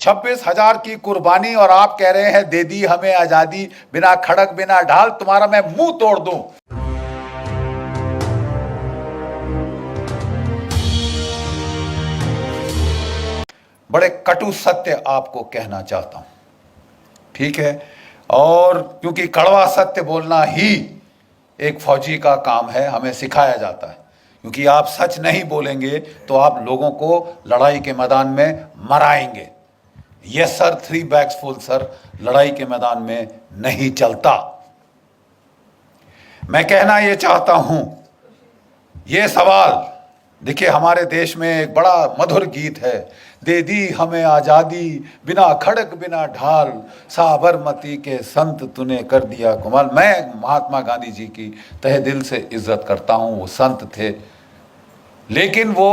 26,000 की कुर्बानी और आप कह रहे हैं दे दी हमें आजादी, बिना खड़क बिना ढाल, तुम्हारा मैं मुंह तोड़ दूं। बड़े कटु सत्य आपको कहना चाहता हूं, ठीक है। और क्योंकि कड़वा सत्य बोलना ही एक फौजी का काम है, हमें सिखाया जाता है। क्योंकि आप सच नहीं बोलेंगे तो आप लोगों को लड़ाई के मैदान में मराएंगे। Yes sir, 3 bags full sir, लड़ाई के मैदान में नहीं चलता। मैं कहना यह चाहता हूं, यह सवाल देखिए, हमारे देश में एक बड़ा मधुर गीत है, दे दी हमें आजादी, बिना खड़क बिना ढाल, साबरमती के संत तूने कर दिया कमाल। मैं महात्मा गांधी जी की तहे दिल से इज्जत करता हूं। वो संत थे, लेकिन वो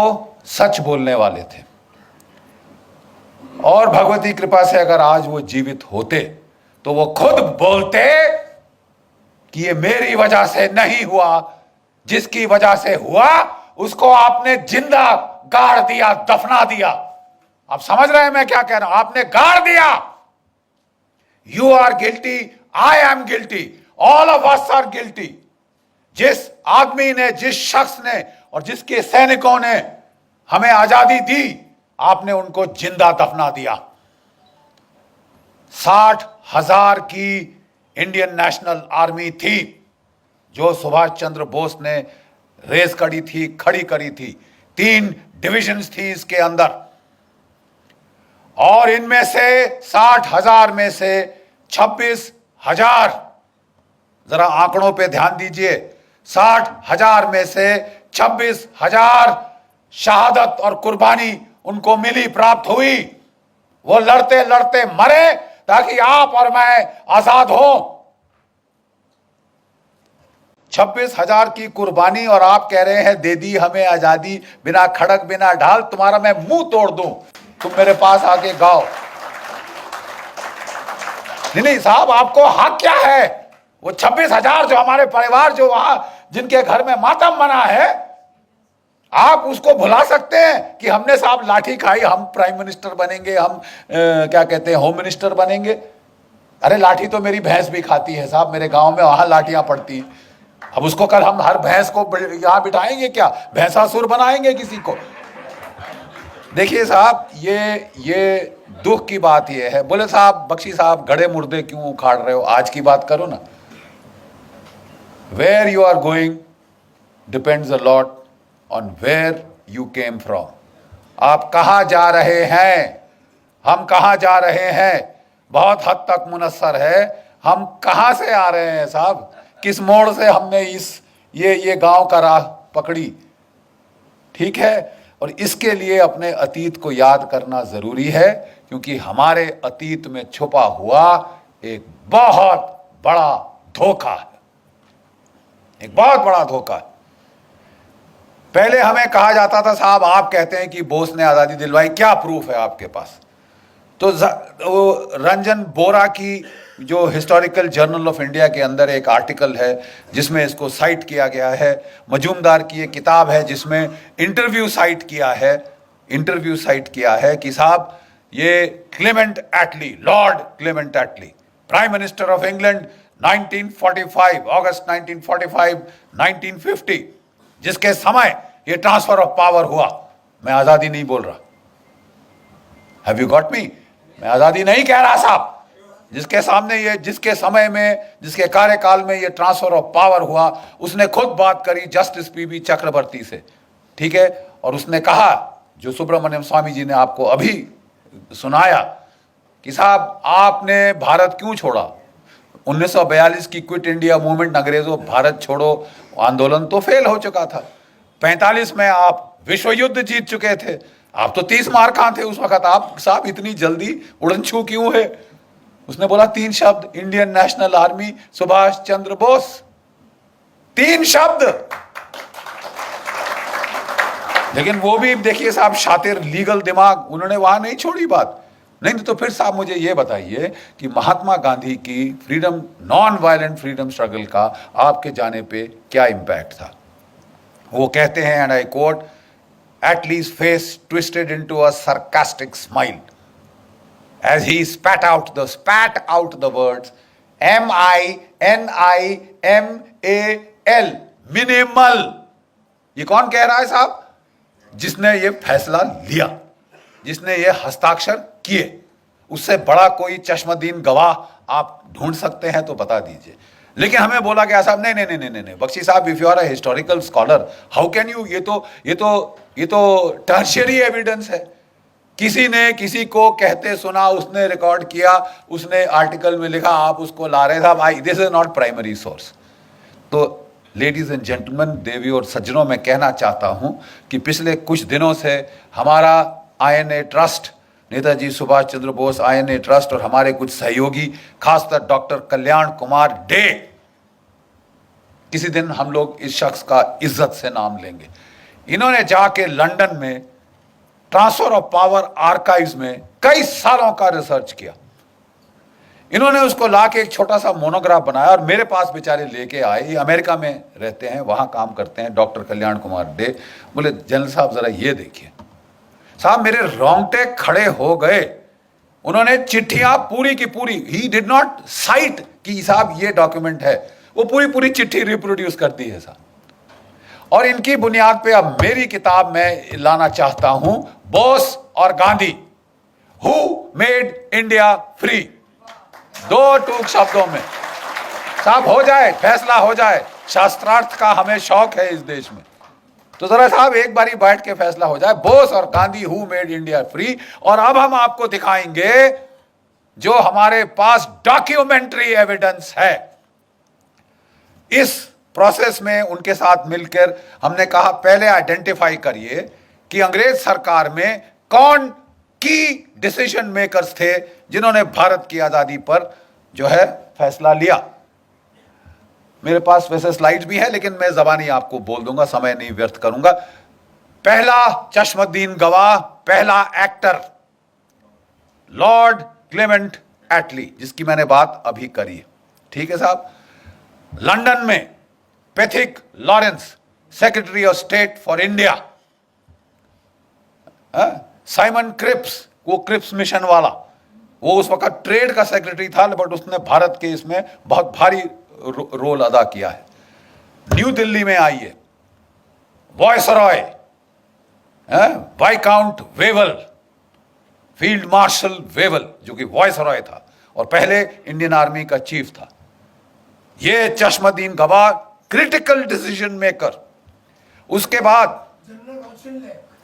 सच बोलने वाले थे। और भगवती कृपा से अगर आज वो जीवित होते तो वो खुद बोलते कि ये मेरी वजह से नहीं हुआ, जिसकी वजह से हुआ उसको आपने जिंदा गाड़ दिया, दफना दिया। आप समझ रहे हैं मैं क्या कह रहा हूं? आपने गाड़ दिया। You are guilty, I am guilty, all of us are guilty. जिस आदमी ने, जिस शख्स ने और जिसके सैनिकों ने हमें आजादी दी, आपने उनको जिंदा दफना दिया। 60,000 की इंडियन नेशनल आर्मी थी जो सुभाष चंद्र बोस ने रेस करी थी, खड़ी करी थी। 3 डिविजन्स थी इसके अंदर, और इनमें से 60,000 में से 26,000, जरा आंकड़ों पे ध्यान दीजिए, 60,000 में से 26,000 शहादत और कुर्बानी उनको मिली, प्राप्त हुई। वो लड़ते लड़ते मरे ताकि आप और मैं आजाद हो। 26,000 की कुर्बानी और आप कह रहे हैं दे दी हमें आजादी, बिना खड़क बिना ढाल, तुम्हारा मैं मुंह तोड़ दूं। तुम मेरे पास आके गाओ। नहीं साहब, आपको हक क्या है? वो 26,000 जो हमारे परिवार जो वहां जिनके घर में मातम मना है, आप उसको भुला सकते हैं कि हमने साहब लाठी खाई, हम प्राइम मिनिस्टर बनेंगे, हम क्या कहते हैं, होम मिनिस्टर बनेंगे। अरे लाठी तो मेरी भैंस भी खाती है साहब, मेरे गांव में वहां लाठियां पड़ती हैं। अब उसको कल हम हर भैंस को यहां बिठाएंगे क्या? भैंसासुर बनाएंगे किसी को? देखिए साहब, ये दुख की बात ये है। बोले साहब, बख्शी साहब, गड़े मुर्दे क्यों उखाड़ रहे हो? आज की बात करो ना। Where you are going depends a lot on where you came from. आप कहां जा रहे हैं, हम कहां जा रहे हैं, बहुत हद तक मुनस्सर है हम कहां से आ रहे हैं साहब। किस मोड़ से हमने ये गांव का राह पकड़ी, ठीक है। और इसके लिए अपने अतीत को याद करना जरूरी है, क्योंकि हमारे अतीत में छुपा हुआ एक बहुत बड़ा धोखा है, एक बहुत बड़ा धोखा है। पहले हमें कहा जाता था साहब, आप कहते हैं कि बोस ने आजादी दिलवाई, क्या प्रूफ है आपके पास? तो रंजन बोरा की जो हिस्टोरिकल जर्नल ऑफ इंडिया के अंदर एक आर्टिकल है जिसमें इसको साइट किया गया है। मजूमदार की एक किताब है जिसमें इंटरव्यू साइट किया है कि साहब ये Clement Attlee, lord Clement Attlee, prime minister of England 1945, अगस्त 1945, 1950, जिसके समय ये ट्रांसफर ऑफ पावर हुआ। मैं आजादी नहीं बोल रहा, हैव यू गॉट मी? मैं आजादी नहीं कह रहा साहब। जिसके सामने ये, जिसके समय में, जिसके कार्यकाल में ये ट्रांसफर ऑफ पावर हुआ, उसने खुद बात करी जस्टिस पीबी चक्रवर्ती से, ठीक है। और उसने कहा, जो सुब्रमण्यम स्वामी जी ने आपको अभी सुनाया, कि साहब आपने भारत क्यों छोड़ा? 1942 की क्विट इंडिया मूवमेंट, अंग्रेजों भारत छोड़ो आंदोलन तो फेल हो चुका था। 45 में आप विश्व युद्ध जीत चुके थे। आप तो 30 मार कहां थे उस वक्त? आप साहब इतनी जल्दी उड़नछू क्यों है? उसने बोला 3 शब्द, Indian national army, Subhash Chandra Bose. 3 शब्द। लेकिन वो भी देखिए साहब, शातिर, लीगल दिमाग, उन्होंने वहां नहीं छोड़ी बात। नहीं तो फिर साहब मुझे ये बताइए कि महात्मा गांधी की freedom, non violent freedom struggle का आपके जाने पे क्या इंपैक्ट था? वो कहते हैं, and I quote, at least face twisted into a sarcastic smile. as he spat out the words MINIMAL, minimal. ये कौन कह रहा है साहब? जिसने ये फैसला लिया, जिसने ये हस्ताक्षर किए। उससे बड़ा कोई चश्मदीन गवाह आप ढूंढ सकते हैं तो बता दीजिए। लेकिन हमें बोला गया साहब नहीं नहीं नहीं नहीं नहीं बख्शी साहब, if you are a historical scholar how can you, ये तो टर्शियरी एविडेंस है। किसी ने किसी को कहते सुना, उसने रिकॉर्ड किया, उसने आर्टिकल में लिखा, आप उसको ला रहे साहब, this is not primary source. तो लेडीज एंड जेंटलमैन, देवी और सज्जनों, मैं कहना चाहता हूं कि पिछले कुछ दिनों से हमारा INA trust, Netaji Subhash Chandra Bose INA trust और हमारे कुछ सहयोगी, खासकर डॉक्टर कल्याण कुमार डे, किसी दिन हम लोग इस शख्स का इज्जत से नाम लेंगे। इन्होंने जाके लंदन में ट्रांसफर ऑफ पावर आर्काइव्स में कई सालों का रिसर्च किया। इन्होंने उसको लाके एक छोटा सा मोनोग्राफ बनाया और मेरे पास बेचारे लेके आए। ये अमेरिका में रहते हैं, वहां काम करते हैं, डॉक्टर कल्याण कुमार डे। बोले जनरल साहब जरा ये देखिए। साहब मेरे रोंगटे खड़े हो गए। उन्होंने चिट्ठियां पूरी की पूरी, ही डिड नॉट साइट कि साहब ये डॉक्यूमेंट है, वो पूरी पूरी चिट्ठी रिप्रोड्यूस करती है साहब। और इनकी बुनियाद पे अब मेरी किताब में लाना चाहता हूं, बोस और Gandhi, who made India free. दो टूक शब्दों में साहब हो जाए, फैसला हो जाए। शास्त्रार्थ का हमें शौक है इस देश में, तो जरा साहब एक बारी बैठ के फैसला हो जाए। बोस और Gandhi, who made India free. और अब हम आपको दिखाएंगे जो हमारे पास डॉक्यूमेंट्री एविडेंस है। इस प्रोसेस में उनके साथ मिलकर हमने कहा पहले आइडेंटिफाई करिए कि अंग्रेज सरकार में कौन की डिसीजन मेकर्स थे जिन्होंने भारत की आजादी पर जो है फैसला लिया। मेरे पास वैसे स्लाइड्स भी है लेकिन मैं जबानी आपको बोल दूंगा, समय नहीं व्यर्थ करूंगा। पहला चश्मदीन गवाह, पहला एक्टर, लॉर्ड क्लेमेंट एटली, जिसकी मैंने बात अभी करी है। ठीक है साहब। लंदन में Pethick Lawrence, secretary of state for India. Simon Cripps, वो क्रिप्स मिशन वाला, वो उस वक्त ट्रेड का सेक्रेटरी था, बट उसने भारत के इसमें बहुत भारी रोल अदा किया है। न्यू दिल्ली में आइए, viceroy, viscount Wavell, field marshal Wavell, जो कि वॉयसरॉय था और पहले इंडियन आर्मी का चीफ था। ये चश्मदीन गवाह, क्रिटिकल डिसीजन मेकर। उसके बाद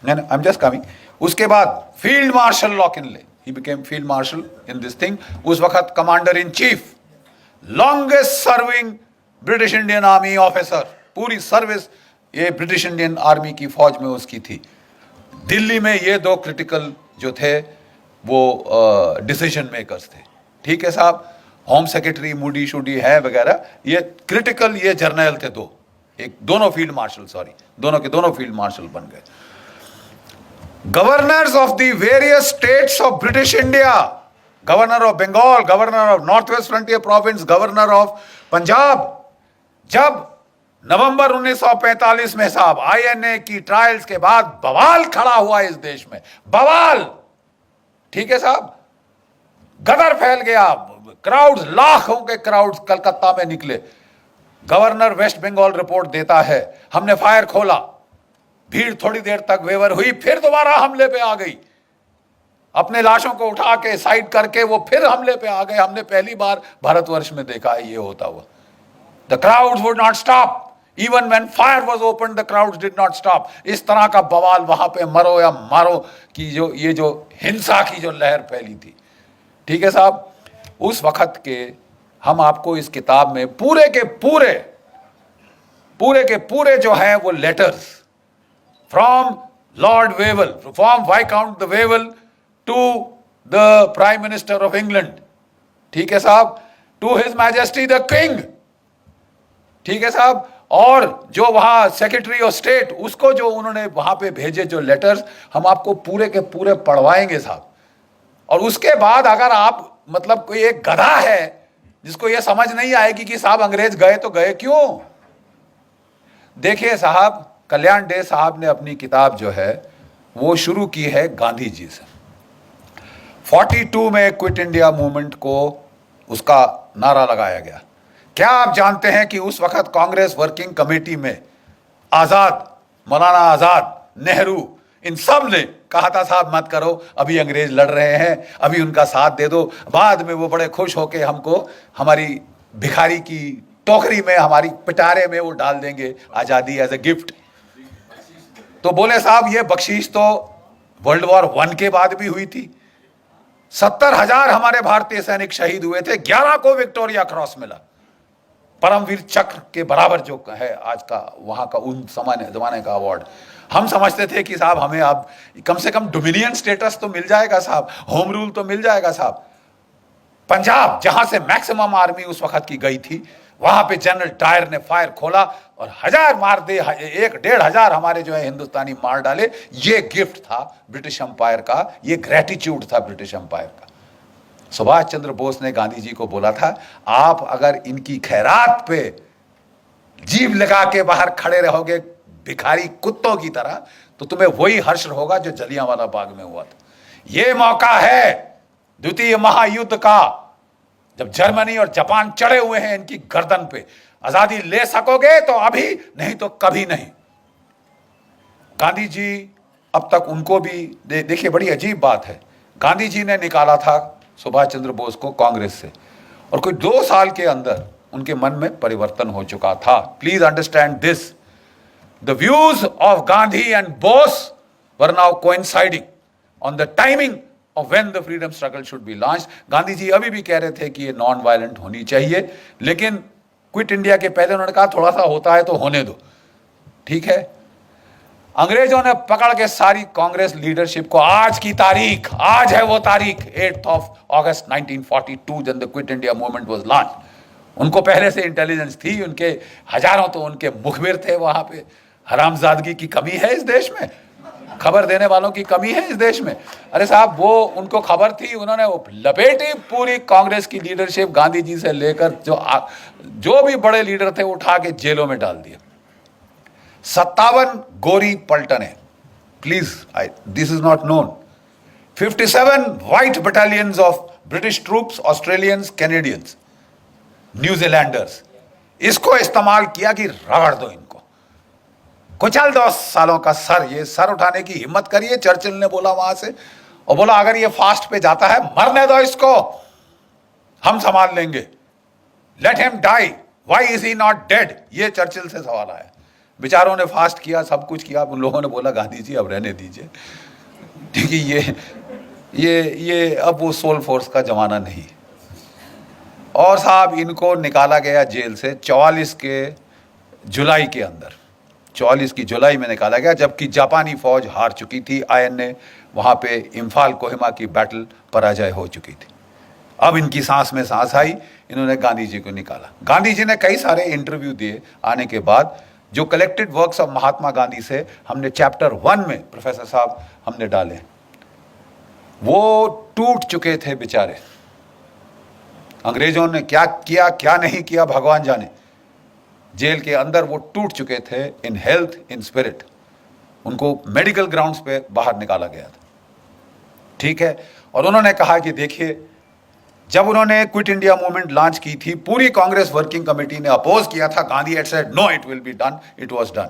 आई एम जस्ट कमिंग, उसके बाद फील्ड मार्शल लॉकिनले, he became field marshal in this thing. उस वक्त commander in chief, longest serving British Indian army officer, पूरी सर्विस ये ब्रिटिश इंडियन आर्मी की फौज में उसकी थी। दिल्ली में ये दो क्रिटिकल जो थे वो डिसीजन मेकर्स थे। ठीक है साहब। होम सेक्रेटरी मूडी शूडी है वगैरह, ये क्रिटिकल, ये जर्नल थे दो, एक दोनों फील्ड मार्शल, सॉरी दोनों के दोनों फील्ड मार्शल बन गए। Governors of the various states of British India, governor of Bengal, governor of north west frontier province, governor of Punjab. जब नवंबर 1945 में साहब INA की ट्रायल्स के बाद बवाल खड़ा हुआ इस देश में, बवाल। ठीक है साहब। गदर फैल गया, क्राउड्स, लाखों के क्राउड्स कलकत्ता में निकले। गवर्नर वेस्ट बंगाल रिपोर्ट देता है, हमने फायर खोला, भीड़ थोड़ी देर तक वेवर हुई, फिर दोबारा हमले पे आ गई। अपने लाशों को उठा के साइड करके वो फिर हमले पे आ गए। हमने पहली बार भारतवर्ष में देखा है ये होता हुआ। The crowds would not stop, even when fire was open the crowds did not stop. इस तरह का बवाल वहां पे, मरो या मारो की जो ये जो हिंसा की जो लहर फैली थी। ठीक है साहब। उस वक्त के हम आपको इस किताब में पूरे के पूरे जो हैं वो letters from lord Wavell, from viscount the Wavell to the prime minister of England, ठीक है साहब, to his majesty the king, ठीक है साहब, और जो वहां सेक्रेटरी ऑफ स्टेट, उसको जो उन्होंने वहां पे भेजे जो लेटर्स, हम आपको पूरे के पूरे पढ़वाएंगे साहब। और उसके बाद अगर आप मतलब कोई एक गधा है जिसको यह समझ नहीं आएगी कि साहब अंग्रेज गए तो गए क्यों। देखिए साहब, कल्याण डे साहब ने अपनी किताब जो है वो शुरू की है गांधी जी से। 42 में क्विट इंडिया मूवमेंट को उसका नारा लगाया गया। क्या आप जानते हैं कि उस वक्त कांग्रेस वर्किंग कमेटी में आजाद, मौलाना आजाद, नेहरू, इन सब ने कहा था साहब मत करो, अभी अंग्रेज लड़ रहे हैं, अभी उनका साथ दे दो, बाद में वो बड़े खुश होके हमको हमारी भिखारी की टोकरी में, हमारी पिटारे में वो डाल देंगे आजादी एज ए गिफ्ट। तो बोले साहब ये बख्शीश तो वर्ल्ड वॉर 1 के बाद भी हुई थी। 70,000 हमारे भारतीय सैनिक शहीद हुए थे, 11 को विक्टोरिया क्रॉस मिला, परमवीर चक्र के बराबर जो है आज का वहां का उन जमाने का अवार्ड। हम समझते थे कि साहब हमें अब कम से कम डोमिनियन स्टेटस तो मिल जाएगा साहब, होम रूल तो मिल जाएगा साहब। पंजाब जहां से मैक्सिमम आर्मी उस वक्त की गई थी, वहां पे जनरल डायर ने फायर खोला और 1000 मार दे, 1-1.5 हमारे जो है हिंदुस्तानी मार डाले। ये गिफ्ट था ब्रिटिश एम्पायर का, ये ग्रेटिट्यूड था ब्रिटिश एम्पायर का। सुभाष चंद्र बोस ने गांधी जी को बोला था, आप अगर इनकी खैरात पे जीभ लगा के बाहर खड़े रहोगे भिखारी कुत्तों की तरह, तो तुम्हें वही हर्ष होगा जो जलियांवाला बाग में हुआ था। ये मौका है द्वितीय महायुद्ध का, जब जर्मनी और जापान चढ़े हुए हैं इनकी गर्दन पे। आजादी ले सकोगे तो अभी, नहीं तो कभी नहीं। गांधी जी अब तक उनको भी देखिए, बड़ी अजीब बात है, गांधी जी ने निकाला था सुभाष चंद्र बोस को कांग्रेस से, और कोई 2 साल के अंदर उनके मन में परिवर्तन हो चुका था। Please understand this, the views of Gandhi and Bose were now coinciding on the timing of when the freedom struggle should be launched। Gandhi ji अभी भी कह रहे थे कि ये नॉन वायलेंट होनी चाहिए, लेकिन क्विट इंडिया के पहले उन्होंने कहा थोड़ा सा होता है तो होने दो, ठीक है। अंग्रेजों ने पकड़ के सारी कांग्रेस लीडरशिप को, आज की तारीख, आज है वो तारीख 8 अगस्त 1942 जब the quit India movement was launch. उनको पहले से इंटेलिजेंस थी, उनके हजारों तो उनके मुखबिर थे वहां पे। हरामजादगी की कमी है इस देश में, खबर देने वालों की कमी है इस देश में। अरे साहब वो उनको खबर थी, उन्होंने वो लपेटी पूरी कांग्रेस की लीडरशिप, गांधी जी से लेकर जो भी बड़े लीडर थे उठा के जेलों में डाल दिया। 57 गोरी पलटने, please this is not known. 57 white battalions of British troops, Australians, Canadians, New Zealanders, इसको इस्तेमाल किया कि रगड़ दो इनको, कुचल 10 सालों का सर, ये सर उठाने की हिम्मत करिए, चर्चिल ने बोला वहां से, और बोला अगर ये फास्ट पे जाता है मरने दो इसको, हम संभाल लेंगे, let him die, why is he not dead, ये चर्चिल से सवाल आया। बेचारों ने फास्ट किया, सब कुछ किया, उन लोगों ने बोला गांधी जी अब रहने दीजिए, ठीक है, ये अब वो सोल फोर्स का जमाना नहीं। और साहब इनको निकाला गया जेल से 44 के जुलाई के अंदर, 44 की जुलाई में निकाला गया, जबकि जापानी फौज हार चुकी थी। INA वहाँ पे इम्फाल कोहिमा की बैटल पराजय हो चुकी थी। अब इनकी सांस में सांस आई, इन्होंने गांधी जी को निकाला। गांधी जी ने कई सारे इंटरव्यू दिए आने के बाद, जो collected works of Mahatma Gandhi से हमने चैप्टर 1 में प्रोफेसर साहब हमने डाले, वो टूट चुके थे बेचारे। अंग्रेजों ने क्या किया क्या नहीं किया भगवान जाने, जेल के अंदर वो टूट चुके थे इन हेल्थ, इन स्पिरिट। उनको मेडिकल ग्राउंड्स पे बाहर निकाला गया था, ठीक है। और उन्होंने कहा कि देखिए, जब उन्होंने क्विट इंडिया मूवमेंट लॉन्च की थी, पूरी कांग्रेस वर्किंग कमेटी ने अपोज किया था, Gandhi had said no it will be done, it was done.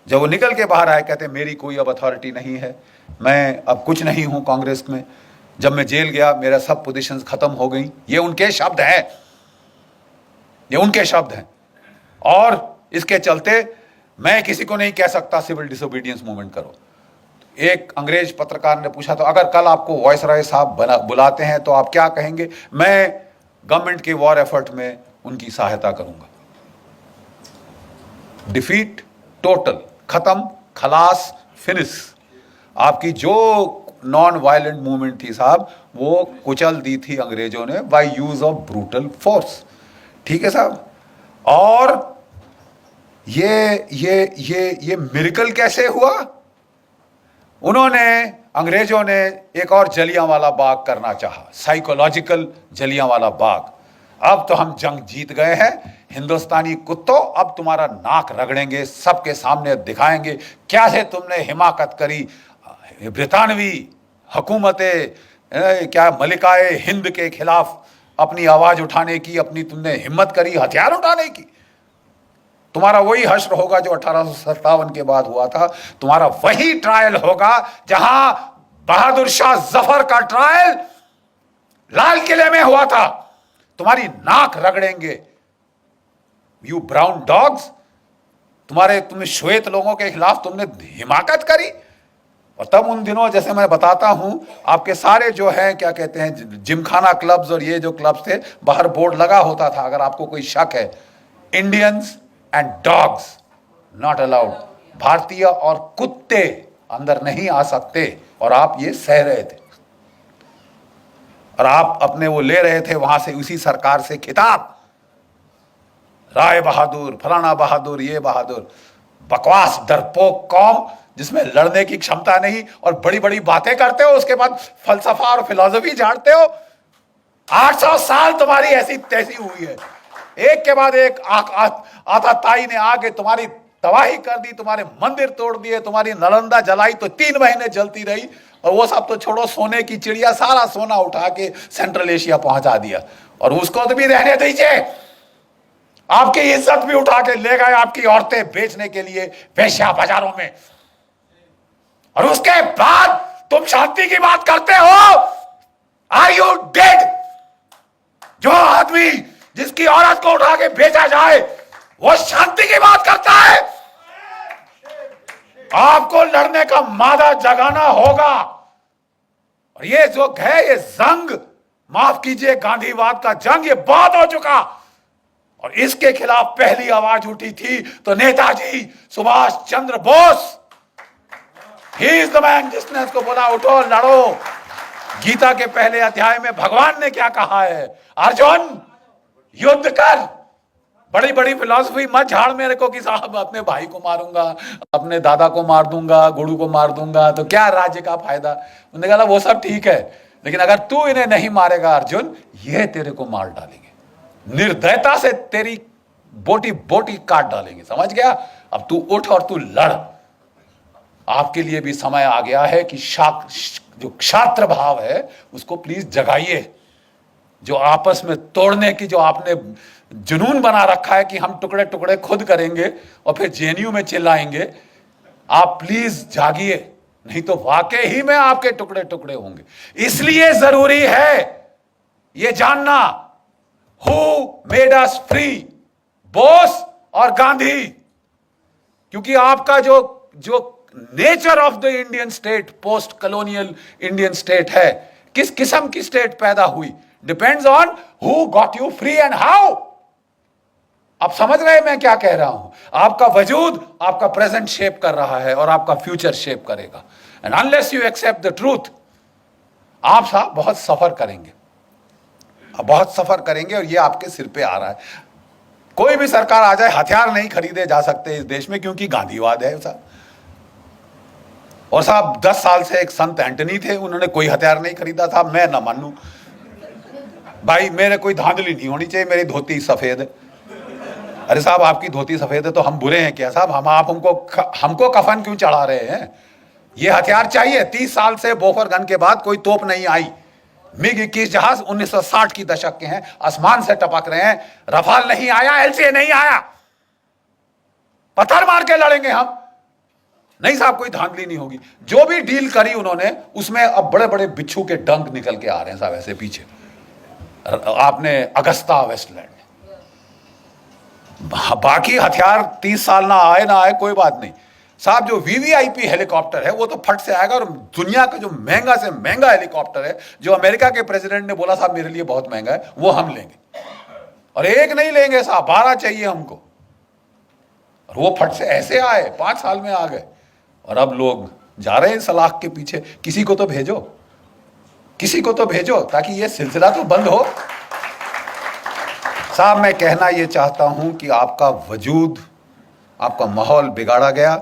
जब वो निकल के बाहर आए, कहते मेरी कोई अब अथॉरिटी नहीं है, मैं अब कुछ नहीं हूं कांग्रेस में, जब मैं जेल गया मेरा सब पोजीशंस खत्म हो गई। ये उनके शब्द हैं, ये उनके शब्द हैं। और इसके चलते मैं किसी को नहीं कह सकता सिविल डिसोबीडियंस मूवमेंट करो। एक अंग्रेज पत्रकार ने पूछा, तो अगर कल आपको वायसराय साहब बुलाते हैं तो आप क्या कहेंगे? मैं गवर्नमेंट के वॉर एफर्ट में उनकी सहायता करूंगा। डिफीट, टोटल, खत्म, खलास, फिनिश। आपकी जो नॉन वायलेंट मूवमेंट थी साहब, वो कुचल दी थी अंग्रेजों ने by use of brutal force, ठीक है साहब। और ये मिरेकल कैसे हुआ? उन्होंने, अंग्रेजों ने एक और जलियांवाला बाग करना चाहा, साइकोलॉजिकल जलियांवाला बाग। अब तो हम जंग जीत गए हैं, हिंदुस्तानी कुत्तों, अब तुम्हारा नाक रगड़ेंगे, सबके सामने दिखाएंगे क्या है तुमने हिमाकत करी ब्रितानवी हुकूमत क्या मलिकाए हिंद के खिलाफ अपनी आवाज उठाने की, अपनी तुमने हिम्मत करी हथियार उठाने की। तुम्हारा वही हश्र होगा जो 1857 के बाद हुआ था। तुम्हारा वही ट्रायल होगा जहां बहादुर शाह जफर का ट्रायल लाल किले में हुआ था। तुम्हारी नाक रगड़ेंगे, यू ब्राउन डॉग्स। तुम श्वेत लोगों के खिलाफ तुमने हिमाकत करी। और तब उन दिनों, जैसे मैं बताता हूं, आपके सारे जो हैं क्या कहते हैं जिमखाना क्लब्स और ये जो क्लब्स थे, बाहर बोर्ड लगा होता था, अगर आपको कोई शक है, Indians and dogs not allowed. भारतीय और कुत्ते अंदर नहीं आ सकते। और आप ये सह रहे थे और आप अपने वो ले रहे थे वहां से, उसी सरकार से खिताब, राय बहादुर, फलाना बहादुर, ये बहादुर। बकवास डरपोक कौम जिसमें लड़ने की क्षमता नहीं, और बड़ी बड़ी बातें करते हो, उसके बाद फलसफा और फिलॉसफी झाड़ते हो। 800 साल तुम्हारी ऐसी तैसी हुई है, एक के बाद एक आताताई ने आके तुम्हारी तबाही कर दी, तुम्हारे मंदिर तोड़ दिए, तुम्हारी नालंदा जलाई तो 3 महीने जलती रही। और वो सब तो छोड़ो, सोने की चिड़िया सारा सोना उठा के सेंट्रल एशिया पहुंचा दिया। और उसको तो भी रहने दीजिए, आपकी इज्जत भी उठा के ले गए आपकी औरतें बेचने के लिए वेश्या बाजारों में। और उसके बाद तुम शांति की बात करते हो। Are you dead? जो आदमी जिसकी औरत को उठा के बेचा जाए वो शांति की बात करता है। आपको लड़ने का मादा जगाना होगा। और ये जो है, ये जंग, माफ कीजिए, गांधीवाद का जंग, ये बहुत हो चुका। और इसके खिलाफ पहली आवाज उठी थी तो Netaji Subhash Chandra Bose, he is the man, जिसने इसको बोला उठो लड़ो। गीता के पहले अध्याय में भगवान ने क्या कहा है? अर्जुन युद्ध कर। बड़ी बड़ी फिलॉसफी मत झाड़ मेरे को कि साहब अपने भाई को मारूंगा, अपने दादा को मार दूंगा, गुरु को मार दूंगा तो क्या राज्य का फायदा। उन्होंने कहा वो सब ठीक है, लेकिन अगर तू इन्हें नहीं मारेगा अर्जुन, ये तेरे को मार डालेंगे, निर्दयता से तेरी बोटी बोटी काट डालेंगे। समझ गया? अब तू उठ और तू लड़। आपके लिए भी समय आ गया है कि जो क्षात्र भाव है उसको प्लीज जगाइए। जो आपस में तोड़ने की जो आपने जुनून बना रखा है कि हम टुकड़े टुकड़े खुद करेंगे और फिर जेएनयू में चिल्लाएंगे, आप प्लीज जागिए, नहीं तो वाकई ही में आपके टुकड़े टुकड़े होंगे। इसलिए जरूरी है ये जानना, who made us free, Bose और गांधी। क्योंकि आपका जो nature of the Indian state, post colonial Indian state है, किस किस्म की स्टेट पैदा हुई, depends on who got you free and how. आप समझ रहे हैं मैं क्या कह रहा हूं? आपका वजूद आपका प्रेजेंट शेप कर रहा है और आपका फ्यूचर शेप करेगा। And unless you accept the truth, आप साहब बहुत सफर करेंगे, बहुत सफर करेंगे। और ये आपके सिर पे आ रहा है। कोई भी सरकार आ जाए, हथियार नहीं खरीदे जा सकते इस देश में, क्योंकि गांधीवाद है साहब। और साहब 10 साल से एक संत एंटनी थे, उन्होंने कोई हथियार नहीं खरीदा था। मैं ना मानूं भाई, मेरे कोई धांधली नहीं होनी चाहिए, मेरी धोती सफेद है। अरे साहब आपकी धोती सफेद है तो हम बुरे हैं क्या साहब? आप हमको कफन क्यों चढ़ा रहे हैं? ये हथियार चाहिए। 30 साल से बोफर गन के बाद कोई तोप नहीं आई। मिग 21 जहाज 1960 की दशक के हैं, आसमान से टपक रहे हैं। रफाल नहीं आया, एलसीए नहीं आया, पत्थर मार के लड़ेंगे हम। नहीं साहब, कोई धांधली नहीं होगी। जो भी डील करी उन्होंने, उसमें अब बड़े बड़े बिच्छू के डंक निकल के आ रहे हैं साहब ऐसे पीछे। आपने अगस्ता वेस्टलैंड, बाकी हथियार 30 साल ना आए कोई बात नहीं साहब। जो वीवीआईपी हेलीकॉप्टर है वो तो फट से आएगा। और दुनिया का जो महंगा से महंगा हेलीकॉप्टर है, जो अमेरिका के प्रेसिडेंट ने बोला साहब मेरे लिए बहुत महंगा है, वो हम लेंगे। और एक नहीं लेंगे साहब, 12 चाहिए हमको। और वो फट से ऐसे आए, 5 साल में आ गए। और अब लोग जा रहे हैं सलाख के पीछे। किसी को तो भेजो, किसी को तो भेजो, ताकि ये सिलसिला तो बंद हो। साहब मैं कहना ये चाहता हूं कि आपका वजूद, आपका माहौल बिगाड़ा गया।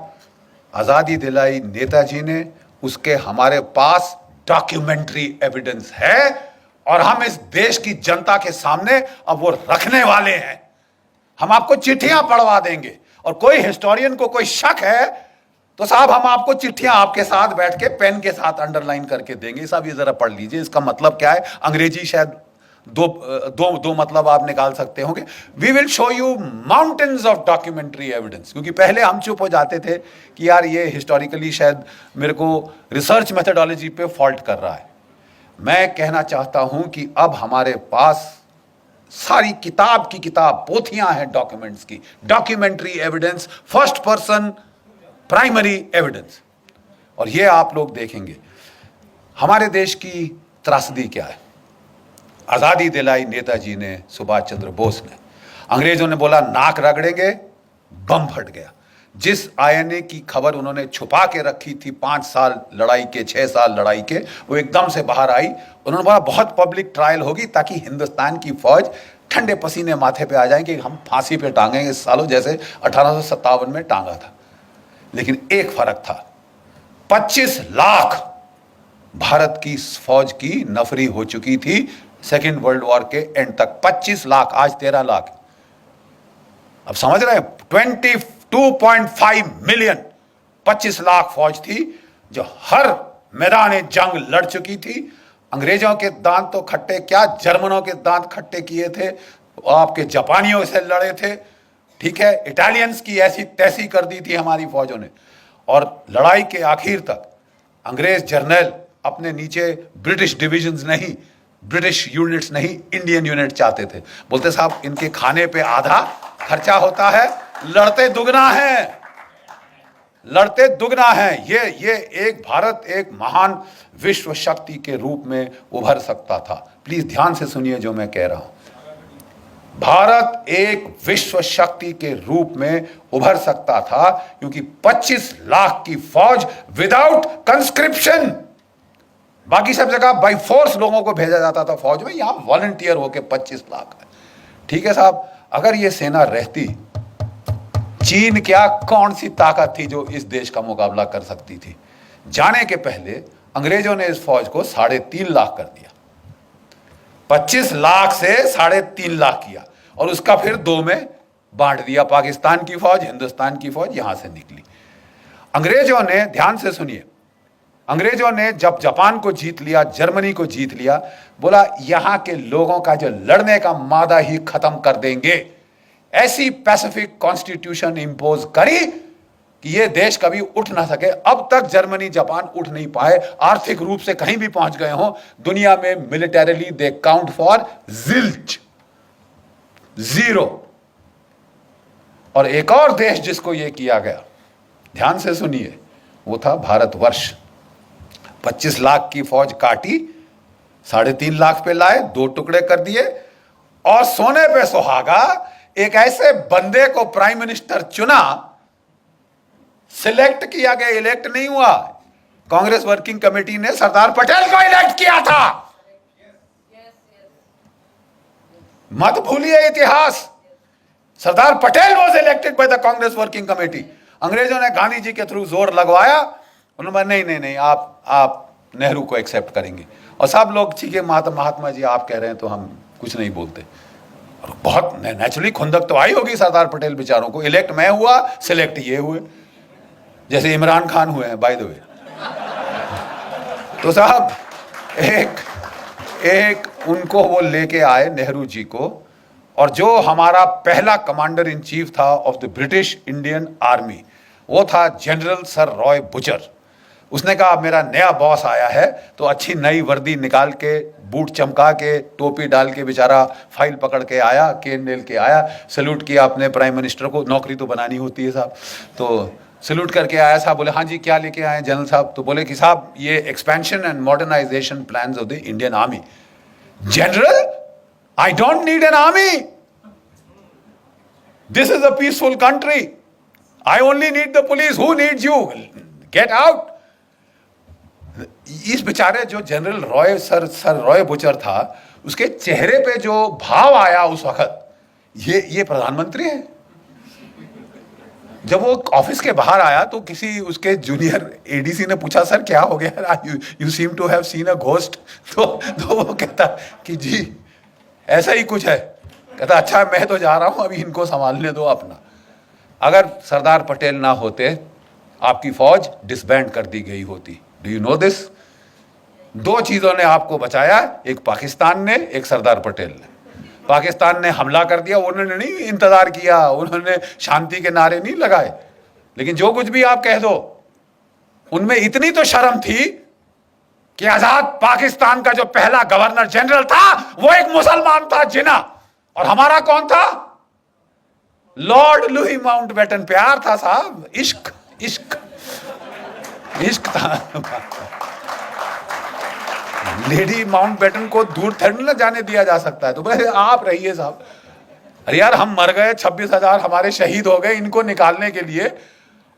आज़ादी दिलाई नेताजी ने, उसके हमारे पास डॉक्यूमेंट्री एविडेंस है। और हम इस देश की जनता के सामने अब वो रखने वाले हैं। हम आपको चिट्ठियां पढ़वा देंगे। और कोई हिस्टोरियन को कोई शक है तो साहब हम आपको चिट्ठियां आपके साथ बैठ के पेन के साथ अंडरलाइन करके देंगे, साहब ये जरा पढ़ लीजिए, इसका मतलब क्या है। अंग्रेजी शायद दो दो दो मतलब आप निकाल सकते होंगे। We will show you mountains of documentary evidence, क्योंकि पहले हम चुप हो जाते थे कि यार ये हिस्टोरिकली शायद मेरे को रिसर्च मेथोडोलॉजी पे फॉल्ट कर रहा है। मैं कहना चाहता हूं कि अब हमारे पास सारी किताब की किताब पोथियां हैं डॉक्यूमेंट्स की, documentary evidence, first person primary evidence. और ये आप लोग देखेंगे हमारे देश की त्रासदी क्या है। आजादी दिलाई नेताजी ने, सुभाष चंद्र बोस ने। अंग्रेजों ने बोला नाक रगड़ेंगे, बम फट गया। जिस आईएनए की खबर उन्होंने छुपा के रखी थी 5 साल लड़ाई के, 6 साल लड़ाई के, वो एकदम से बाहर आई। उन्होंने बोला बहुत पब्लिक ट्रायल होगी ताकि हिंदुस्तान की फौज ठंडे पसीने माथे पे आ जाए कि हम फांसी पे टांगेंगे सालों, जैसे 1857 में टांगा था। लेकिन एक फर्क था, 25 लाख भारत की फौज की नफरी हो चुकी थी सेकेंड वर्ल्ड वॉर के एंड तक। 25 लाख, आज 13 लाख। अब समझ रहे हैं, 22.5 मिलियन, 25 लाख फौज थी जो हर मैदान जंग लड़ चुकी थी। अंग्रेजों के दांत तो खट्टे क्या, जर्मनों के दांत खट्टे किए थे, आपके जापानियों से लड़े थे, ठीक है, इटालियंस की ऐसी तैसी कर दी थी हमारी फौजों ने। और लड़ाई के आखिर तक अंग्रेज जर्नल अपने नीचे ब्रिटिश डिविजन्स नहीं, ब्रिटिश यूनिट्स नहीं, इंडियन यूनिट चाहते थे। बोलते साहब इनके खाने पे आधा खर्चा होता है, लड़ते दुगना है, लड़ते दुगना है। ये एक भारत एक महान विश्व शक्ति के रूप में उभर सकता था। प्लीज ध्यान से सुनिए जो मैं कह रहा हूं। भारत एक विश्व शक्ति के रूप में उभर सकता था क्योंकि 25 लाख की फौज विदाउट कंस्क्रिप्शन, बाकी सब जगह बाई फोर्स लोगों को भेजा जाता था फौज में, यहां वॉलंटियर होके 25 लाख है। ठीक है साहब, अगर ये सेना रहती, चीन क्या कौन सी ताकत थी जो इस देश का मुकाबला कर सकती थी। जाने के पहले अंग्रेजों ने इस फौज को 3.5 लाख कर दिया, 25 लाख से 3.5 लाख किया और उसका फिर 2 में बांट दिया। पाकिस्तान की फौज, हिंदुस्तान की फौज यहां से निकली। अंग्रेजों ने, ध्यान से सुनिए, अंग्रेजों ने जब जापान को जीत लिया, जर्मनी को जीत लिया, बोला यहां के लोगों का जो लड़ने का मादा ही खत्म कर देंगे। ऐसी पैसिफिक कॉन्स्टिट्यूशन इंपोज करी कि ये देश कभी उठ ना सके। अब तक जर्मनी जापान उठ नहीं पाए, आर्थिक रूप से कहीं भी पहुंच गए हो दुनिया में, militarily they count for zilch, 0। और एक और देश जिसको ये किया गया, ध्यान से सुनिए, वो था भारतवर्ष। 25 लाख की फौज काटी, 3.5 लाख पे लाए, 2 टुकड़े कर दिए और सोने पे सुहागा एक ऐसे बंदे को प्राइम मिनिस्टर चुना, सिलेक्ट किया गया, इलेक्ट नहीं हुआ। कांग्रेस वर्किंग कमेटी ने सरदार पटेल को इलेक्ट किया था। मत भूलिए इतिहास, Sardar Patel was elected by the Congress working committee. अंग्रेजों ने गांधी जी के थ्रू जोर लगवाया, उन्होंने नहीं आप नेहरू को एक्सेप्ट करेंगे। और सब लोग ठीक है महात्मा जी आप कह रहे हैं तो हम कुछ नहीं बोलते। और बहुत नेचुरली खुंदक तो आई होगी सरदार पटेल बेचारों को, इलेक्ट मैं हुआ, सिलेक्ट ये हुए, जैसे इमरान खान हुए हैं बाय द वे। तो साहब एक उनको वो लेके आए नेहरू जी को, और जो हमारा पहला कमांडर इन चीफ था of the British Indian army, वो था जनरल सर रॉय बुचर। उसने कहा मेरा नया बॉस आया है, तो अच्छी नई वर्दी निकाल के, बूट चमका के, टोपी डाल के बेचारा फाइल पकड़ के आया, केन नेल के आया, सैल्यूट किया अपने प्राइम मिनिस्टर को, नौकरी तो बनानी होती है साहब, तो सैल्यूट करके आया। साहब बोले हाँ जी क्या लेके आए जनरल साहब? तो बोले कि साहब ये expansion and modernisation plans of the Indian army. General, I don't need an army, this is a peaceful country, I only need the police, who needs you, get out. इस बेचारे जो general Roy sir Roy Bucher था, उसके चेहरे पे जो भाव आया उस वक्त, ये प्रधानमंत्री है। जब वो ऑफिस के बाहर आया तो किसी उसके जूनियर एडीसी ने पूछा सर क्या हो गया, you seem to have seen a ghost. तो वो कहता कि जी ऐसा ही कुछ है। कहता अच्छा मैं तो जा रहा हूं, अभी इनको संभालने दो अपना। अगर सरदार पटेल ना होते, आपकी फौज डिसबैंड कर दी गई होती। Do you know this? दो चीजों ने आपको बचाया, एक पाकिस्तान ने, एक सरदार पटेल ने। पाकिस्तान ने हमला कर दिया, उन्होंने नहीं इंतजार किया, उन्होंने शांति के नारे नहीं लगाए। लेकिन जो कुछ भी आप कह दो, उनमें इतनी तो शर्म थी कि आजाद पाकिस्तान का जो पहला गवर्नर जनरल था वो एक मुसलमान था, जिना। और हमारा कौन था? Lord Louis Mountbatten. प्यार था साहब, इश्क इश्क इश्क था। लेडी माउंटबेटन को दूर थोड़ी ना जाने दिया जा सकता है। तो बोले आप रहिए साहब। अरे यार, हम मर गए, 26,000 हमारे शहीद हो गए इनको निकालने के लिए,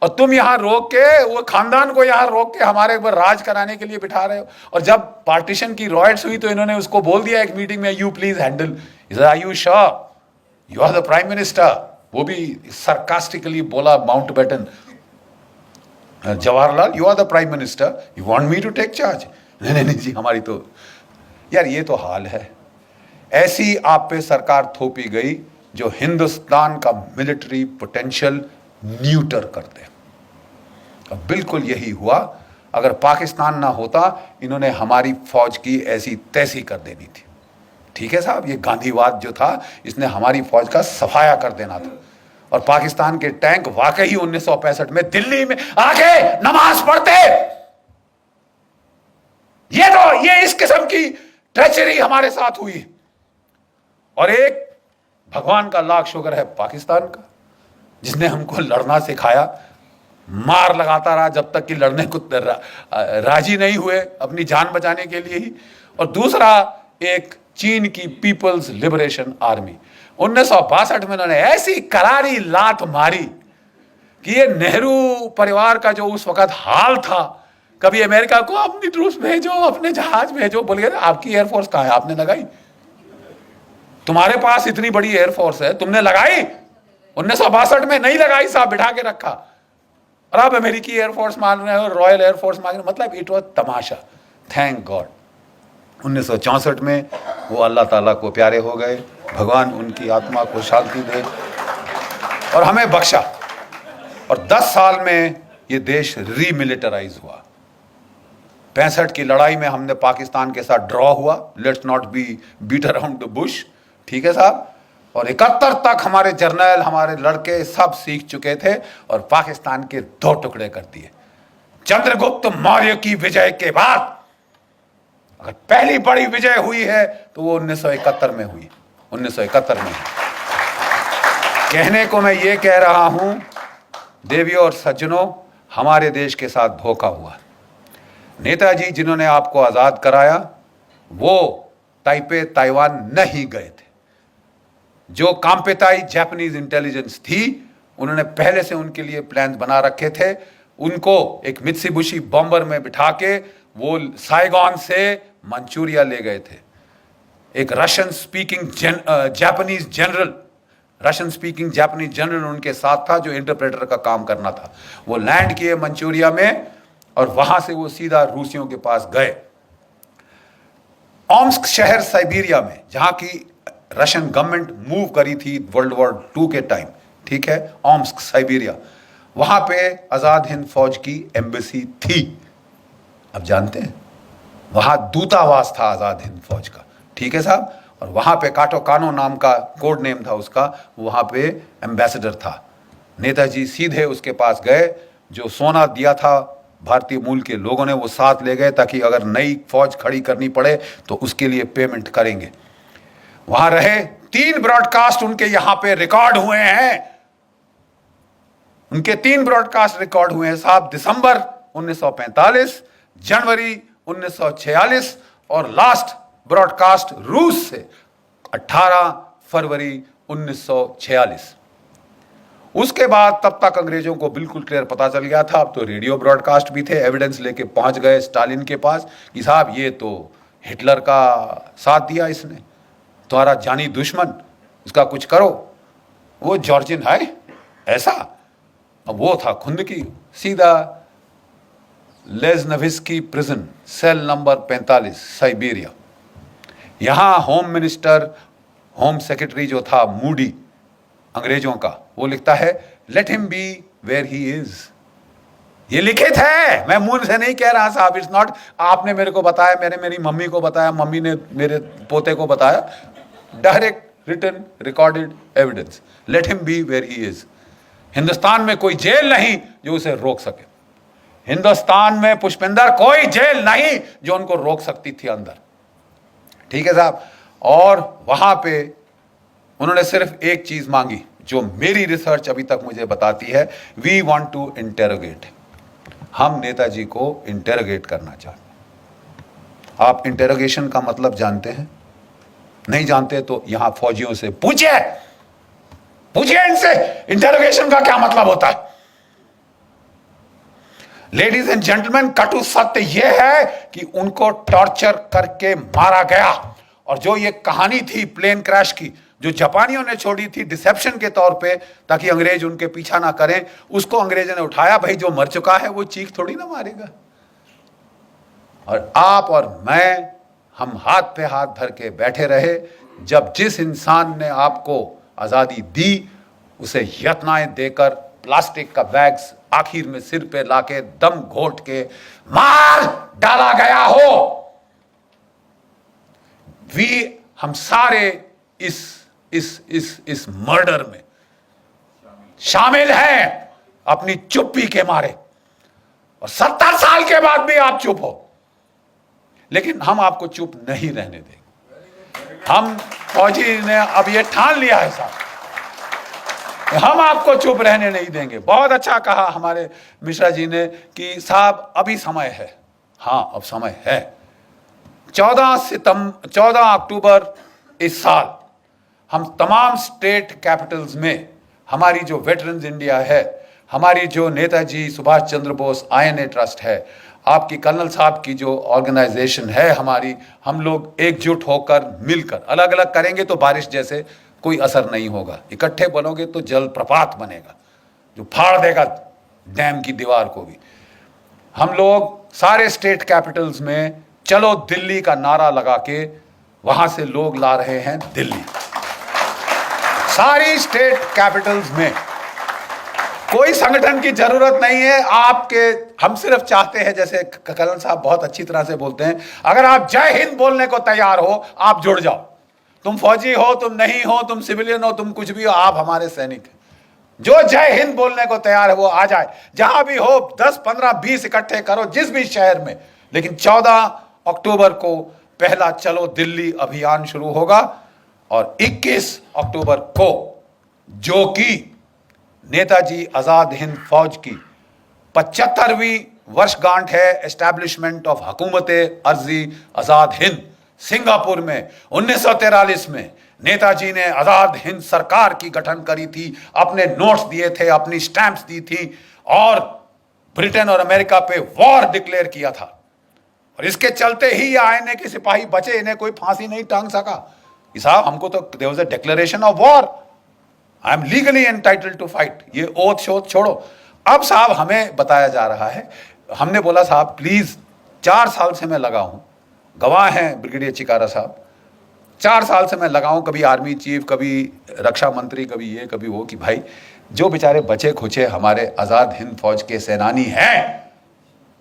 और तुम यहां रोक के, वो खानदान को यहां रोक के हमारे ऊपर राज कराने के लिए बिठा रहे हो। और जब पार्टीशन की रॉयट्स हुई तो इन्होंने उसको बोल दिया एक मीटिंग में, you please handle. Are you sure you are the prime minister? वो भी सरकास्टिकली बोला Mountbatten, Jawaharlal you are the prime minister, you want me to take charge? नहीं नहीं जी, हमारी तो यार ये तो हाल है। ऐसी आप पे सरकार थोपी गई जो हिंदुस्तान का मिलिट्री पोटेंशियल न्यूटर कर दे। अब बिल्कुल यही हुआ। अगर पाकिस्तान ना होता, इन्होंने हमारी फौज की ऐसी तैसी कर देनी थी। ठीक है साहब, ये गांधीवाद जो था, इसने हमारी फौज का सफाया कर देना था। और पाकिस्तान के टैंक वाकई 1965 में दिल्ली में आके नमाज पढ़ते। ये इस किस्म की ट्रेचरी हमारे साथ हुई। और एक भगवान का लाख शुक्र है पाकिस्तान का, जिसने हमको लड़ना सिखाया, मार लगाता रहा जब तक कि लड़ने को राजी नहीं हुए अपनी जान बचाने के लिए ही। और दूसरा, एक चीन की पीपल्स लिबरेशन आर्मी, 1962 में उन्होंने ऐसी करारी लात मारी कि ये नेहरू परिवार का जो उस वक्त हाल था, कभी अमेरिका को अपनी ट्रूप्स भेजो, अपने जहाज भेजो, बोलिए आपकी एयरफोर्स कहां है? आपने लगाई? तुम्हारे पास इतनी बड़ी एयरफोर्स है, तुमने लगाई? 1962 में नहीं लगाई साहब, बिठा के रखा। और आप अमेरिकी एयरफोर्स मान रहे हो, रॉयल एयरफोर्स मान रहे हो, मतलब it was Tamasha. Thank God 1964 में वो अल्लाह ताला को प्यारे हो गए, भगवान उनकी आत्मा को शांति दे, और हमें बख्शा। और 10 साल में ये देश रीमिलिटराइज हुआ। 65 की लड़ाई में हमने पाकिस्तान के साथ ड्रॉ हुआ, let's not be beat around the bush, ठीक है साहब। और 71 तक हमारे जर्नल, हमारे लड़के सब सीख चुके थे और पाकिस्तान के 2 टुकड़े कर दिए। चंद्रगुप्त मौर्य की विजय के बाद अगर पहली बड़ी विजय हुई है तो वो 1971 में हुई। 1971 में। कहने को मैं ये कह रहा हूं, देवियों और सज्जनों, हमारे देश के साथ धोखा हुआ। नेताजी जिन्होंने आपको आजाद कराया, वो ताइपे ताइवान नहीं गए थे। जो कांपेताई जापानीज इंटेलिजेंस थी, उन्होंने पहले से उनके लिए प्लान बना रखे थे। उनको एक मित्सुबिशी बॉम्बर में बिठा के वो साइगॉन से मंचूरिया ले गए थे। एक रशियन स्पीकिंग जापानीज जनरल उनके साथ था, जो इंटरप्रेटर का काम करना था। वो लैंड किए मंचूरिया में और वहां से वो सीधा रूसियों के पास गए। ओम्स्क शहर साइबेरिया में, जहां की रशियन गवर्नमेंट मूव करी थी वर्ल्ड वॉर 2 के टाइम, ठीक है, ओम्स्क साइबेरिया, वहां पे आजाद हिंद फौज की एम्बेसी थी। अब जानते हैं, वहां दूतावास था आजाद हिंद फौज का, ठीक है साहब। और वहां पे काटो कानो नाम का कोड नेम था उसका, वहां पे एम्बेसडर था। नेताजी सीधे उसके पास गए, जो सोना दिया था भारतीय मूल के लोगों ने वो साथ ले गए, ताकि अगर नई फौज खड़ी करनी पड़े तो उसके लिए पेमेंट करेंगे। वहां रहे। 3 ब्रॉडकास्ट उनके यहां पे रिकॉर्ड हुए हैं। उनके 3 ब्रॉडकास्ट रिकॉर्ड हुए हैं साहब, दिसंबर 1945, जनवरी 1946 और लास्ट ब्रॉडकास्ट रूस से 18 फरवरी 1946। उसके बाद तब तक अंग्रेजों को बिल्कुल क्लियर पता चल गया था। अब तो रेडियो ब्रॉडकास्ट भी थे, एविडेंस लेके पहुंच गए स्टालिन के पास कि साहब ये तो हिटलर का साथ दिया इसने, तुम्हारा जानी दुश्मन, इसका कुछ करो। वो जॉर्जिन है ऐसा। अब वो था खुंदकी, सीधा लेज़नविस्की प्रिजन, सेल नंबर 45, साइबेरिया। यहां होम मिनिस्टर, होम सेक्रेटरी जो था मूडी अंग्रेजों का, वो लिखता है, let him be where he is, ये लिखित है, मैं मुंह से नहीं कह रहा साहब। इट्स नॉट आपने मेरे को बताया, मैंने मेरी मम्मी को बताया, मम्मी ने मेरे पोते को बताया। Direct written recorded evidence. Let him be where he is. Hindustan में कोई जेल नहीं जो उसे रोक सके। हिंदुस्तान में पुष्पिंदर कोई जेल नहीं जो उनको रोक सकती थी अंदर। ठीक है साहब। और वहां पे उन्होंने सिर्फ एक चीज मांगी जो मेरी रिसर्च अभी तक मुझे बताती है, वी वांट टू इंटेरोगेट। हम नेताजी को इंटेरोगेट करना चाहते हैं। आप इंटेरोगेशन का मतलब जानते हैं? नहीं जानते तो यहां फौजियों से पूछिए, पूछिए इनसे इंटेरोगेशन का क्या मतलब होता है। लेडीज एंड जेंटलमैन, कटु सत्य यह है कि उनको टॉर्चर करके मारा गया। और जो ये कहानी थी प्लेन क्रैश की, जो जापानियों ने छोड़ी थी डिसेप्शन के तौर पे ताकि अंग्रेज उनके पीछा ना करें, उसको अंग्रेजों ने उठाया। भाई जो मर चुका है वो चीख थोड़ी ना मारेगा। और आप और मैं, हम हाथ पे हाथ धर के बैठे रहे। जब जिस इंसान ने आपको आजादी दी उसे यत्नाएं देकर प्लास्टिक का बैग्स आखिर में सिर पे लाके दम घोट के मार डाला गया हो। हम सारे इस मर्डर में शामिल हैं अपनी चुप्पी के मारे। और 70 साल के बाद भी आप चुप हो, लेकिन हम आपको चुप नहीं रहने देंगे। हम फौजी ने अब ये ठान लिया है साहब, हम आपको चुप रहने नहीं देंगे। बहुत अच्छा कहा हमारे मिश्रा जी ने कि साहब अभी समय है। हाँ, अब समय है। 14 अक्टूबर इस साल हम तमाम स्टेट कैपिटल्स में हमारी जो वेटरन्स इंडिया है, हमारी जो नेताजी सुभाष चंद्र बोस INA ट्रस्ट है, आपकी कर्नल साहब की जो ऑर्गेनाइजेशन है हमारी, हम लोग एकजुट होकर मिलकर, अलग अलग करेंगे तो बारिश जैसे कोई असर नहीं होगा। इकट्ठे बनोगे तो जलप्रपात बनेगा जो फाड़ देगा डैम की दीवार को भी। हम लोग सारे स्टेट कैपिटल्स में चलो दिल्ली का नारा लगा के वहां से लोग ला रहे हैं दिल्ली। सारी स्टेट कैपिटल्स में कोई संगठन की जरूरत नहीं है आपके। हम सिर्फ चाहते हैं, जैसे कर्नल साहब बहुत अच्छी तरह से बोलते हैं, अगर आप जय हिंद बोलने को तैयार हो आप जुड़ जाओ। तुम फौजी हो, तुम नहीं हो, तुम सिविलियन हो, तुम कुछ भी हो, आप हमारे सैनिक हैं। जो जय हिंद बोलने को तैयार है वो आ जाए। जहां भी हो 10, 15, 20 इकट्ठे करो जिस भी शहर में। लेकिन 14 अक्टूबर को पहला चलो दिल्ली अभियान शुरू होगा। और 21 अक्टूबर को, जो कि नेताजी आजाद हिंद फौज की 75वीं वर्षगांठ है, एस्टैब्लिशमेंट ऑफ हुकूमत अर्जी आजाद हिंद सिंगापुर में 1943 में नेताजी ने आजाद हिंद सरकार की गठन करी थी, अपने नोट्स दिए थे, अपनी स्टैंप्स दी थी और ब्रिटेन और अमेरिका पे वॉर डिक्लेयर किया था। और इसके चलते ही ये INA के सिपाही बचे, इन्हें कोई फांसी नहीं टांग सका। साहब हमको तो there was a declaration of war, I am legally entitled to fight. ये ओथ शोध छोड़ो। अब साहब हमें बताया जा रहा है, हमने बोला साहब प्लीज, 4 साल से मैं लगा हूं, गवाह हैं ब्रिगेडियर चिकारा साहब, 4 साल से मैं लगा हूं, कभी आर्मी चीफ, कभी रक्षा मंत्री, कभी ये कभी वो, कि भाई जो बेचारे बचे खुचे हमारे आजाद हिंद फौज के सेनानी हैं,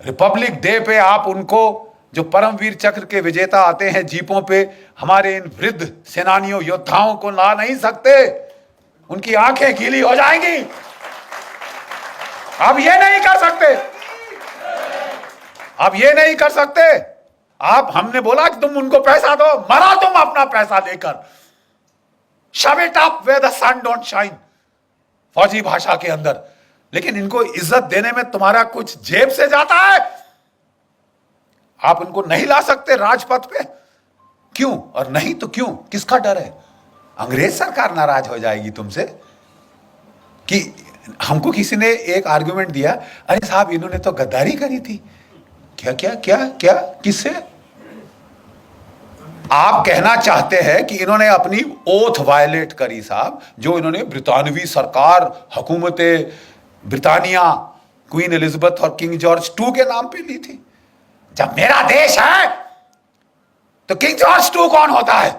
रिपब्लिक डे पे आप उनको, जो परमवीर चक्र के विजेता आते हैं जीपों पे, हमारे इन वृद्ध सेनानियों योद्धाओं को ला नहीं सकते, उनकी आंखें गीली हो जाएंगी। अब ये नहीं कर सकते, अब ये नहीं कर सकते। आप, हमने बोला कि तुम उनको पैसा दो, मरा तुम अपना पैसा लेकर, shove it up where the sun don't shine, फौजी भाषा के अंदर। लेकिन इनको इज्जत देने में तुम्हारा कुछ जेब से जाता है। आप उनको नहीं ला सकते राजपथ पे, क्यों? और नहीं तो क्यों? किसका डर है? अंग्रेज सरकार नाराज हो जाएगी तुमसे। कि हमको किसी ने एक आर्गुमेंट दिया, अरे साहब इन्होंने तो गद्दारी करी थी। क्या क्या क्या क्या? किससे? आप कहना चाहते हैं कि इन्होंने अपनी ओथ वायलेट करी साहब, जो इन्होंने ब्रितानवी सरकार, हुकूमत ब्रिटानिया, क्वीन एलिजाबेथ और किंग जॉर्ज II के नाम पे ली थी। जब मेरा देश है तो किंग जॉर्ज II कौन होता है?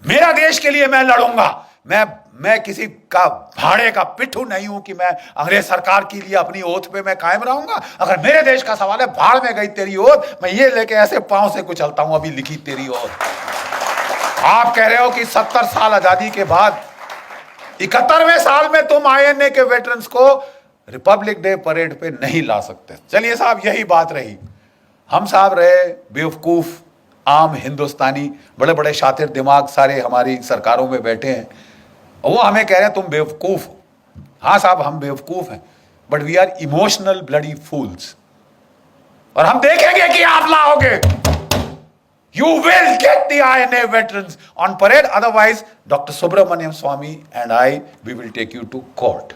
मेरा देश के लिए मैं लड़ूंगा, मैं किसी का भाड़े का पिट्ठू नहीं हूं कि मैं अंग्रेज सरकार के लिए अपनी ओथ पे मैं कायम रहूंगा। अगर मेरे देश का सवाल है, भाड़ में गई तेरी ओथ, मैं ये लेके ऐसे पांव से कुचलता हूं अभी लिखी तेरी ओथ। आप कह रहे हो कि 70 साल आजादी के बाद 71वें साल में तुम INA के वेटरन्स को रिपब्लिक डे परेड पे नहीं ला सकते। चलिए साहब, यही बात रही। हम साहब रहे बेवकूफ आम हिंदुस्तानी, बड़े बड़े शातिर दिमाग सारे हमारी सरकारों में बैठे हैं, और वो हमें कह रहे हैं तुम बेवकूफ हो। हाँ साहब, हम बेवकूफ हैं, but we are emotional bloody fools. और हम देखेंगे कि आप लाओगे। You will get the INA veterans on parade, otherwise Dr. Subramaniam Swamy and I, we will take you to court.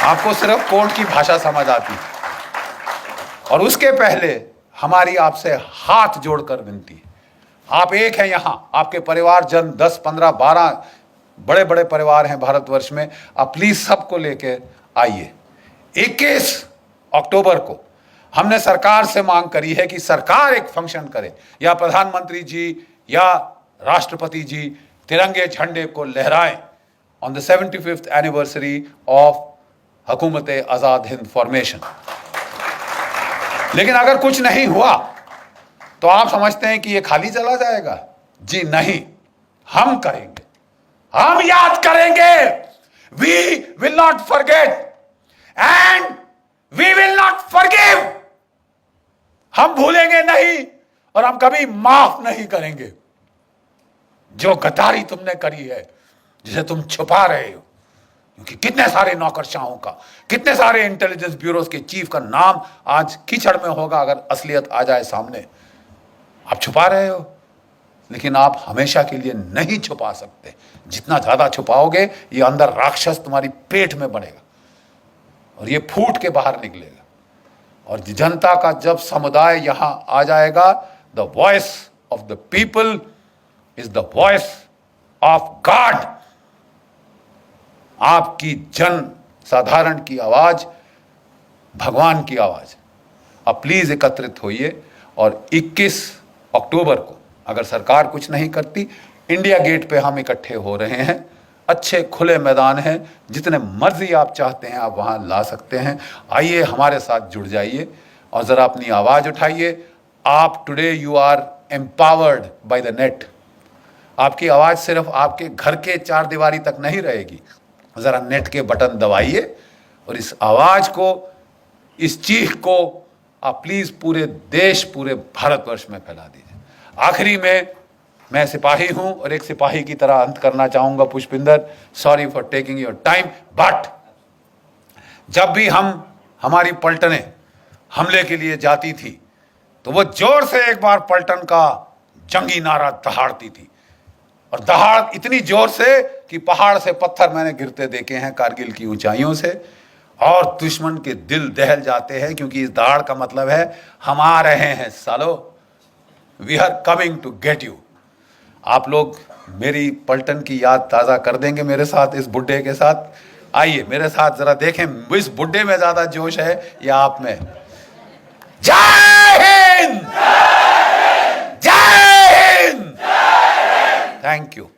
आपको सिर्फ कोर्ट की भाषा समझ आती है। और उसके पहले हमारी आपसे हाथ जोड़कर विनती है, आप एक हैं यहां, आपके परिवारजन 10, 15, 12 बड़े बड़े परिवार हैं भारतवर्ष में, आप प्लीज सबको लेके आइए। 21 अक्टूबर को हमने सरकार से मांग करी है कि सरकार एक फंक्शन करे, या प्रधानमंत्री जी या राष्ट्रपति जी तिरंगे झंडे को लहराएं on the 75th anniversary of हुकूमत आजाद हिंद फॉर्मेशन। लेकिन अगर कुछ नहीं हुआ तो आप समझते हैं कि ये खाली चला जाएगा? जी नहीं, हम करेंगे, हम याद करेंगे। We will not forget and we will not forgive. हम भूलेंगे नहीं और हम कभी माफ नहीं करेंगे। जो गद्दारी तुमने करी है, जिसे तुम छुपा रहे हो, क्योंकि कितने सारे नौकरशाहों का, कितने सारे इंटेलिजेंस ब्यूरोज के चीफ का नाम आज कीचड़ में होगा अगर असलियत आ जाए सामने। आप छुपा रहे हो, लेकिन आप हमेशा के लिए नहीं छुपा सकते। जितना ज्यादा छुपाओगे, ये अंदर राक्षस तुम्हारी पेट में बढ़ेगा और ये फूट के बाहर निकलेगा। और जनता का जब समुदाय यहां आ जाएगा, the voice of the people is the voice of God. आपकी जन साधारण की आवाज भगवान की आवाज। अब प्लीज एकत्रित होइए और 21 अक्टूबर को अगर सरकार कुछ नहीं करती, इंडिया गेट पे हम इकट्ठे हो रहे हैं। अच्छे खुले मैदान हैं, जितने मर्जी आप चाहते हैं आप वहां ला सकते हैं। आइए हमारे साथ जुड़ जाइए और जरा अपनी आवाज उठाइए। आप today you are empowered by the net. आपकी आवाज सिर्फ आपके घर के 4 दीवारी तक नहीं रहेगी। जरा नेट के बटन दबाइए और इस आवाज को, इस चीख को आप प्लीज पूरे देश, पूरे भारतवर्ष में फैला दीजिए। आखिरी में मैं सिपाही हूं और एक सिपाही की तरह अंत करना चाहूंगा। Pushpinder, sorry for taking your time, but जब भी हमारी पलटनें हमले के लिए जाती थी तो वो जोर से एक बार पलटन का जंगी नारा दहाड़ती थी, और दहाड़ इतनी जोर से कि पहाड़ से पत्थर मैंने गिरते देखे हैं कारगिल की ऊंचाइयों से, और दुश्मन के दिल दहल जाते हैं, क्योंकि इस दहाड़ का मतलब है हम आ रहे हैं सालो, we are coming to get you. आप लोग मेरी पलटन की याद ताज़ा कर देंगे मेरे साथ, इस बुड्ढे के साथ। आइए मेरे साथ जरा देखें, इस बुड्ढे में ज़्यादा जोश है या आप में? जय हिंद, जय हिंद, थैंक यू।